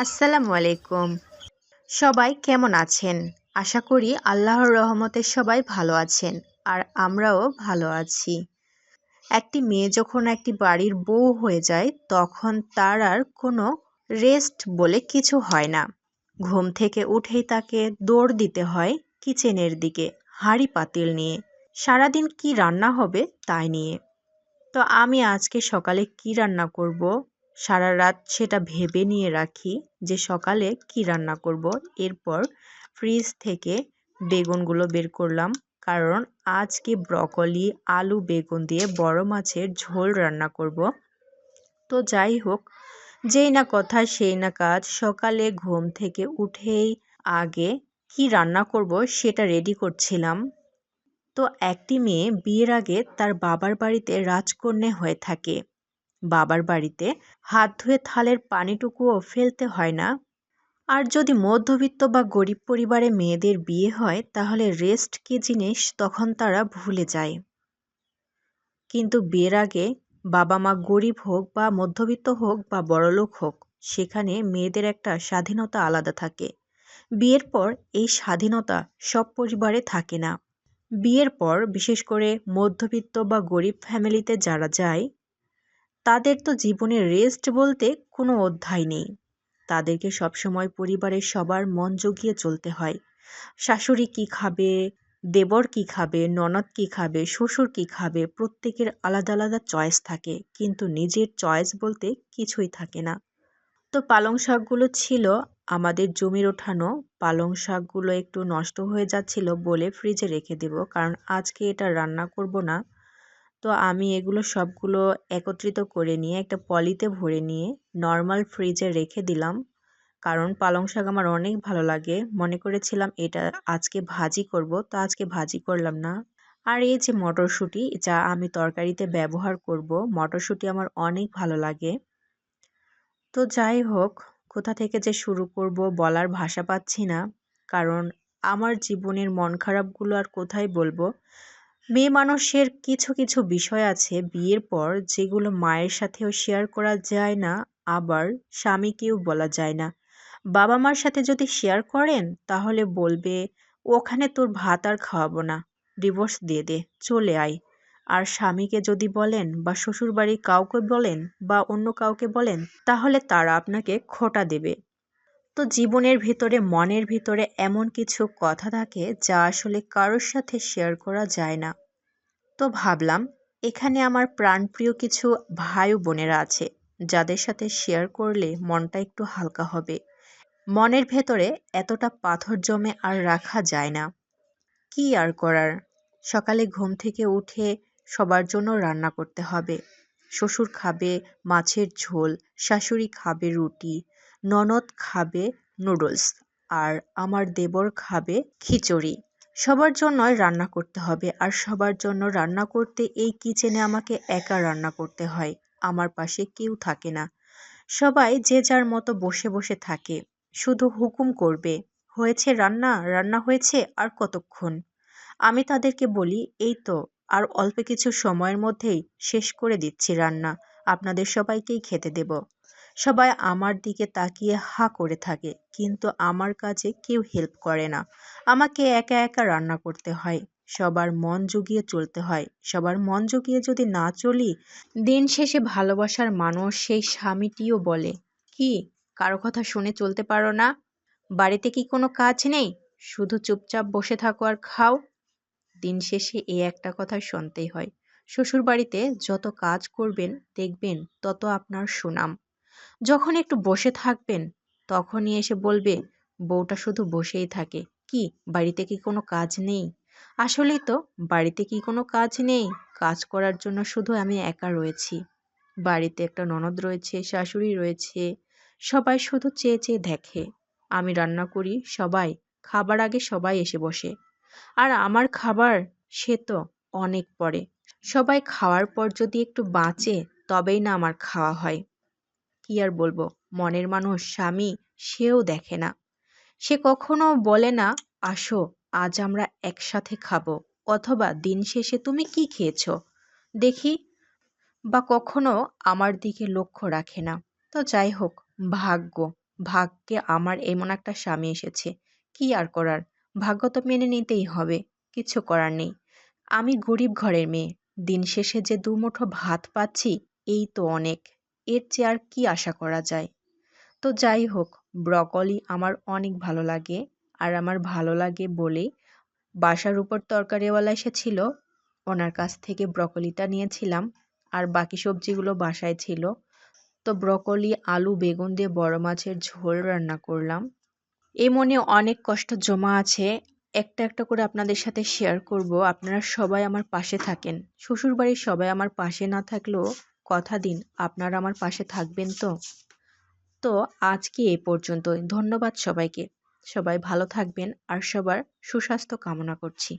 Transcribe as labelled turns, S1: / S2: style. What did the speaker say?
S1: আসসালামু আলাইকুম। সবাই কেমন আছেন? আশা করি আল্লাহর রহমতে সবাই ভালো আছেন আর আমরাও ভালো আছি। একটি মেয়ে যখন একটি বাড়ির বউ হয়ে যায় তখন তার আর কোনো রেস্ট বলে কিছু হয় না। ঘুম থেকে উঠেই তাকে দৌড় দিতে হয় কিচেনের দিকে হাঁড়ি পাতিল নিয়ে। সারাদিন কি রান্না হবে তাই নিয়ে। তো আমি আজকে সকালে কি রান্না করব সারা রাত সেটা ভেবে নিয়ে রাখি যে সকালে কি রান্না করব। এরপর ফ্রিজ থেকে বেগুনগুলো বের করলাম, কারণ আজকে ব্রকলি আলু বেগুন দিয়ে বড় মাছের ঝোল রান্না করব। তো যাই হোক, যেই না কথা সেই না কাজ, সকালে ঘুম থেকে উঠেই আগে কি রান্না করব সেটা রেডি করছিলাম। তো একটি মেয়ে বিয়ের আগে তার বাবার বাড়িতে রাজকন্যা হয়ে থাকে। বাবার বাড়িতে হাত ধুয়ে থালের পানিটুকুও ফেলতে হয় না। আর যদি মধ্যবিত্ত বা গরিব পরিবারে মেয়েদের বিয়ে হয় তাহলে রেস্ট কী জিনিস তখন তারা ভুলে যায়। কিন্তু বিয়ের আগে বাবা মা গরিব হোক বা মধ্যবিত্ত হোক বা বড়লোক হোক, সেখানে মেয়েদের একটা স্বাধীনতা আলাদা থাকে। বিয়ের পর এই স্বাধীনতা সব পরিবারে থাকে না। বিয়ের পর বিশেষ করে মধ্যবিত্ত বা গরিব ফ্যামিলিতে যারা যায় তাদের তো জীবনে রেস্ট বলতে কোনো অধ্যায় নেই। তাদেরকে সবসময় পরিবারের সবার মন জুগিয়ে চলতে হয়। শাশুড়ি কি খাবে, দেবর কি খাবে, ননদ কি খাবে, শ্বশুর কি খাবে, প্রত্যেকের আলাদা আলাদা চয়েস থাকে, কিন্তু নিজের চয়েস বলতে কিছুই থাকে না। তো পালং শাকগুলো ছিল আমাদের জমির ওঠানো। পালং শাকগুলো একটু নষ্ট হয়ে যাচ্ছিল বলে ফ্রিজে রেখে দেব, কারণ আজকে এটা রান্না করব না। তো আমি এগুলো সবগুলো একত্রিত করে নিয়ে একটা পলিতে ভরে নিয়ে নর্মাল ফ্রিজে রেখে দিলাম, কারণ পালং শাক আমার অনেক ভালো লাগে। মনে করেছিলাম এটা আজকে ভাজি করব, তো আজকে ভাজি করলাম না। আর এই যে মটরশুঁটি, যা আমি তরকারিতে ব্যবহার করব, মটরশুঁটি আমার অনেক ভালো লাগে। তো যাই হোক, কোথা থেকে যে শুরু করব বলার ভাষা পাচ্ছি না, কারণ আমার জীবনের মন খারাপগুলো আর কোথায় বলবো। মেয়ে মানুষের কিছু কিছু বিষয় আছে বিয়ের পর যেগুলো মায়ের সাথেও শেয়ার করা যায় না, আবার স্বামীকেও বলা যায় না। বাবা মার সাথে যদি শেয়ার করেন তাহলে বলবে, ওখানে তোর ভাত আর খাওয়াবো না, ডিভোর্স দিয়ে দে, চলে আয়। আর স্বামীকে যদি বলেন বা শ্বশুরবাড়ির কাউকে বলেন বা অন্য কাউকে বলেন তাহলে তারা আপনাকে খোঁটা দেবে। তো জীবনের ভিতরে মনের ভিতরে এমন কিছু কথা থাকে যা আসলে কারোর সাথে শেয়ার করা যায় না। তো ভাবলাম এখানে আমার প্রাণপ্রিয় কিছু ভাই ও বোনেরা আছে যাদের সাথে শেয়ার করলে মনটা একটু হালকা হবে। মনের ভেতরে এতটা পাথর জমে আর রাখা যায় না। কি আর করার, সকালে ঘুম থেকে উঠে সবার জন্য রান্না করতে হবে। শ্বশুর খাবে মাছের ঝোল, শাশুড়ি খাবে রুটি, ননদ খাবে নুডলস, আর আমার দেবর খাবে খিচুড়ি। সবার জন্যই রান্না করতে হবে, আর সবার জন্য রান্না করতে এই কিচেনে আমাকে একা রান্না করতে হয়। আমার পাশে কেউ থাকে না। সবাই যে যার মতো বসে বসে থাকে, শুধু হুকুম করবে, হয়েছে রান্না, রান্না হয়েছে, আর কতক্ষণ। আমি তাদেরকে বলি, এই তো আর অল্প কিছু সময়ের মধ্যেই শেষ করে দিচ্ছি রান্না, আপনাদের সবাইকেই খেতে দেব। সবাই আমার দিকে তাকিয়ে হা করে থাকে, কিন্তু আমার কাজে কেউ হেল্প করে না। আমাকে একা একা রান্না করতে হয়, সবার মন জুগিয়ে চলতে হয়। সবার মন জুগিয়ে যদি না চলি, দিন শেষে ভালোবাসার মানুষ সেই স্বামীটিও বলে, কি কারো কথা শুনে চলতে পারো না? বাড়িতে কি কোনো কাজ নেই? শুধু চুপচাপ বসে থাকো আর খাও। দিন শেষে এই একটা কথা শুনতেই হয়। শ্বশুরবাড়িতে যত কাজ করবেন দেখবেন তত আপনার সুনাম। যখন একটু বসে থাকবেন তখনই এসে বলবে, বউটা শুধু বসেই থাকে, কি বাড়িতে কি কোনো কাজ নেই? আসলেই তো, বাড়িতে কি কোনো কাজ নেই? কাজ করার জন্য শুধু আমি একা রয়েছি। বাড়িতে একটা ননদ রয়েছে, শাশুড়ি রয়েছে, সবাই শুধু চেয়ে চেয়ে দেখে। আমি রান্না করি, সবাই খাবার আগে সবাই এসে বসে, আর আমার খাবার সে তো অনেক পরে। সবাই খাওয়ার পর যদি একটু বাঁচে তবেই না আমার খাওয়া হয়। কি আর বলবো, মনের মানুষ স্বামী সেও দেখে না। সে কখনো বলে না, আসো আজ আমরা একসাথে খাবো, অথবা দিন শেষে তুমি কি খেয়েছো দেখি, বা কখনো আমার দিকে লক্ষ্য রাখে না। তো যাই হোক, ভাগ্য, ভাগ্যে আমার এমন একটা স্বামী এসেছে। কি আর করার, ভাগ্য তো মেনে নিতেই হবে, কিছু করার নেই। আমি গরিব ঘরের মেয়ে, দিন শেষে যে দুমুঠো ভাত পাচ্ছি এই তো অনেক। এর চেয়ে আর কি আশা করা যায়। তো যাই হোক, ব্রকলি আমার অনেক ভালো লাগে। আর আমার ভালো লাগে বলেই বাসার উপর তরকারিওয়ালা এসেছিল, ওনার কাছ থেকে ব্রকলিটা নিয়েছিলাম। আর বাকি সবজিগুলো বাসায় ছিল। তো ব্রকলি, আলু, বেগুন দিয়ে বড় মাছের ঝোল রান্না করলাম। এ মনে অনেক কষ্ট জমা আছে, একটা একটা করে আপনাদের সাথে শেয়ার করব। আপনারা সবাই আমার পাশে থাকেন। শ্বশুরবাড়ির সবাই আমার পাশে না থাকলেও কথা দিন আপনারা আমার পাশে থাকবেন তো। তো আজকে এ পর্যন্তই। ধন্যবাদ সবাইকে। সবাই ভালো থাকবেন আর সবার সুস্বাস্থ্য কামনা করছি।